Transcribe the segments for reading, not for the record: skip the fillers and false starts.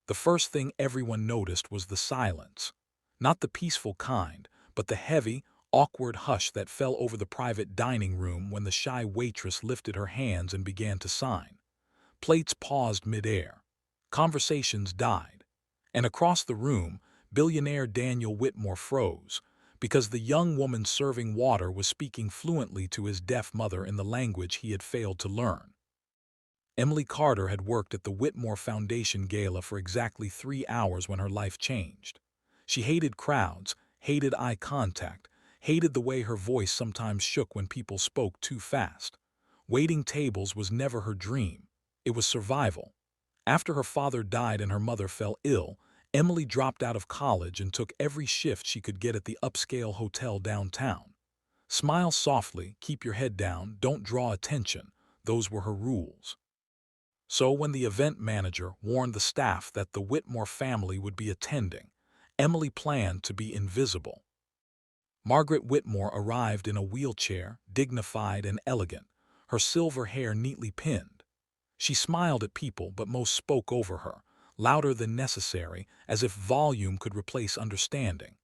The first thing everyone noticed was the silence. Not the peaceful kind, but the heavy, awkward hush that fell over the private dining room when the shy waitress lifted her hands and began to sign. Plates paused midair. Conversations died. And across the room, billionaire Daniel Whitmore froze, because the young woman serving water was speaking fluently to his deaf mother in the language he had failed to learn. Emily Carter had worked at the Whitmore Foundation Gala for exactly 3 hours when her life changed. She hated crowds, hated eye contact, hated the way her voice sometimes shook when people spoke too fast. Waiting tables was never her dream. It was survival. After her father died and her mother fell ill, Emily dropped out of college and took every shift she could get at the upscale hotel downtown. Smile softly, keep your head down, don't draw attention. Those were her rules. So when the event manager warned the staff that the Whitmore family would be attending, Emily planned to be invisible. Margaret Whitmore arrived in a wheelchair, dignified and elegant, her silver hair neatly pinned. She smiled at people, but most spoke over her, louder than necessary, as if volume could replace understanding.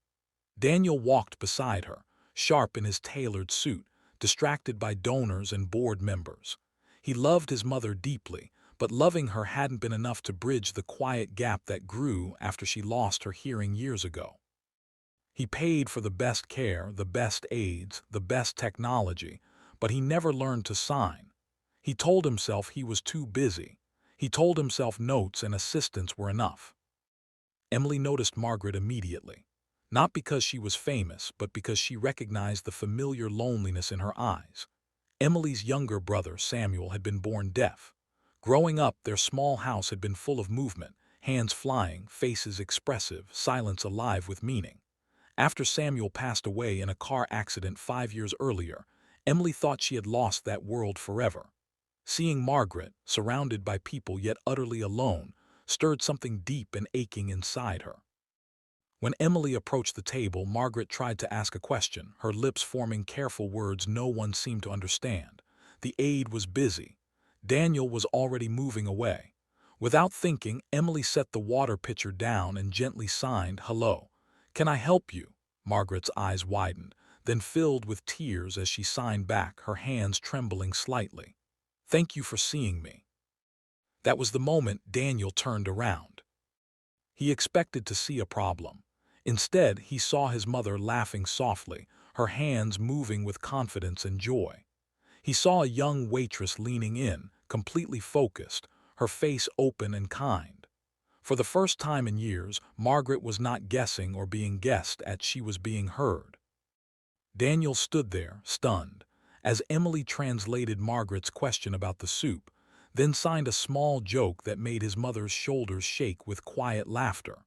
Daniel walked beside her, sharp in his tailored suit, distracted by donors and board members. He loved his mother deeply, but loving her hadn't been enough to bridge the quiet gap that grew after she lost her hearing years ago. He paid for the best care, the best aides, the best technology, but he never learned to sign. He told himself he was too busy. He told himself notes and assistants were enough. Emily noticed Margaret immediately, not because she was famous, but because she recognized the familiar loneliness in her eyes. Emily's younger brother, Samuel, had been born deaf. Growing up, their small house had been full of movement, hands flying, faces expressive, silence alive with meaning. After Samuel passed away in a car accident 5 years earlier, Emily thought she had lost that world forever. Seeing Margaret, surrounded by people yet utterly alone, stirred something deep and aching inside her. When Emily approached the table, Margaret tried to ask a question, her lips forming careful words no one seemed to understand. The aide was busy. Daniel was already moving away. Without thinking, Emily set the water pitcher down and gently signed, "Hello. Can I help you?" Margaret's eyes widened, then filled with tears as she signed back, her hands trembling slightly. "Thank you for seeing me." That was the moment Daniel turned around. He expected to see a problem. Instead, he saw his mother laughing softly, her hands moving with confidence and joy. He saw a young waitress leaning in, completely focused, her face open and kind. For the first time in years, Margaret was not guessing or being guessed at, she was being heard. Daniel stood there, stunned, as Emily translated Margaret's question about the soup, then signed a small joke that made his mother's shoulders shake with quiet laughter.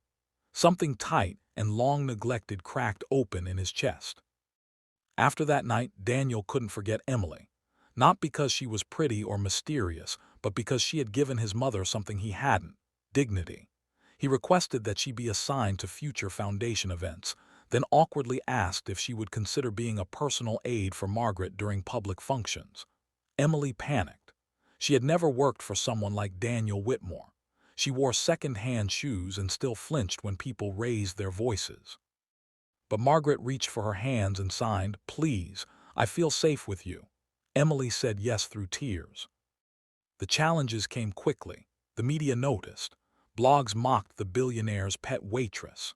Something tight and long neglected cracked open in his chest. After that night, Daniel couldn't forget Emily. Not because she was pretty or mysterious, but because she had given his mother something he hadn't: dignity. He requested that she be assigned to future foundation events, then awkwardly asked if she would consider being a personal aide for Margaret during public functions. Emily panicked. She had never worked for someone like Daniel Whitmore. She wore second-hand shoes and still flinched when people raised their voices. But Margaret reached for her hands and signed, "Please, I feel safe with you." Emily said yes through tears. The challenges came quickly. The media noticed. Blogs mocked the billionaire's pet waitress.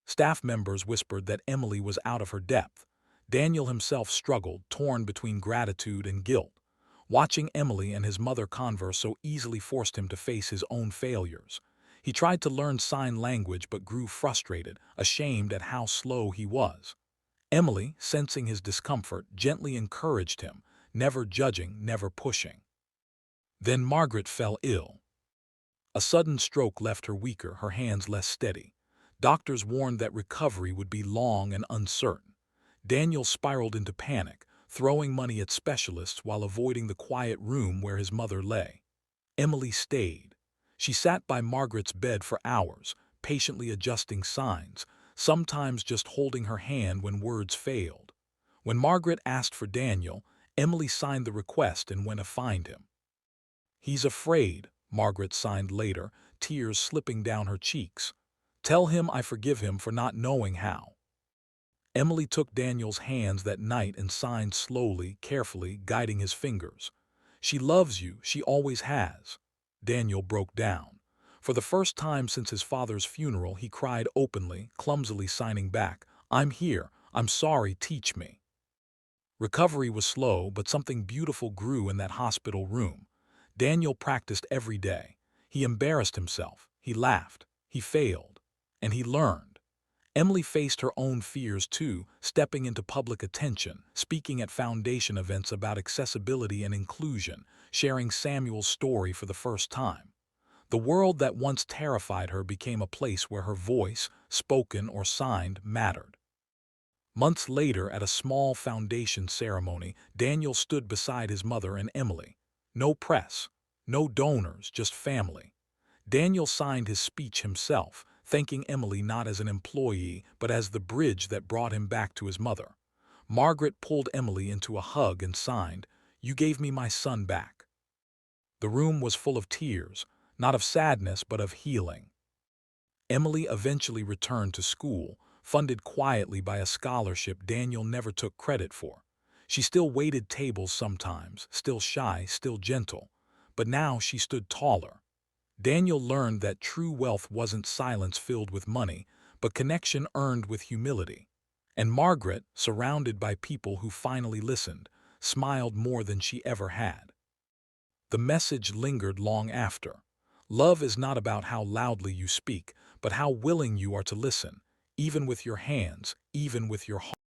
Staff members whispered that Emily was out of her depth. Daniel himself struggled, torn between gratitude and guilt. Watching Emily and his mother converse so easily forced him to face his own failures. He tried to learn sign language but grew frustrated, ashamed at how slow he was. Emily, sensing his discomfort, gently encouraged him, never judging, never pushing. Then Margaret fell ill. A sudden stroke left her weaker, her hands less steady. Doctors warned that recovery would be long and uncertain. Daniel spiraled into panic, throwing money at specialists while avoiding the quiet room where his mother lay. Emily stayed. She sat by Margaret's bed for hours, patiently adjusting signs, sometimes just holding her hand when words failed. When Margaret asked for Daniel, Emily signed the request and went to find him. "He's afraid," Margaret signed later, tears slipping down her cheeks. "Tell him I forgive him for not knowing how." Emily took Daniel's hands that night and signed slowly, carefully, guiding his fingers. "She loves you, she always has." Daniel broke down. For the first time since his father's funeral, he cried openly, clumsily signing back, "I'm here, I'm sorry, teach me." Recovery was slow, but something beautiful grew in that hospital room. Daniel practiced every day. He embarrassed himself, he laughed, he failed, and he learned. Emily faced her own fears too, stepping into public attention, speaking at foundation events about accessibility and inclusion, sharing Samuel's story for the first time. The world that once terrified her became a place where her voice, spoken or signed, mattered. Months later, at a small foundation ceremony, Daniel stood beside his mother and Emily. No press, no donors, just family. Daniel signed his speech himself, thanking Emily not as an employee, but as the bridge that brought him back to his mother. Margaret pulled Emily into a hug and signed, "You gave me my son back." The room was full of tears, not of sadness but of healing. Emily eventually returned to school, funded quietly by a scholarship Daniel never took credit for. She still waited tables sometimes, still shy, still gentle. But now she stood taller. Daniel learned that true wealth wasn't silence filled with money, but connection earned with humility. And Margaret, surrounded by people who finally listened, smiled more than she ever had. The message lingered long after. Love is not about how loudly you speak, but how willing you are to listen, even with your hands, even with your heart.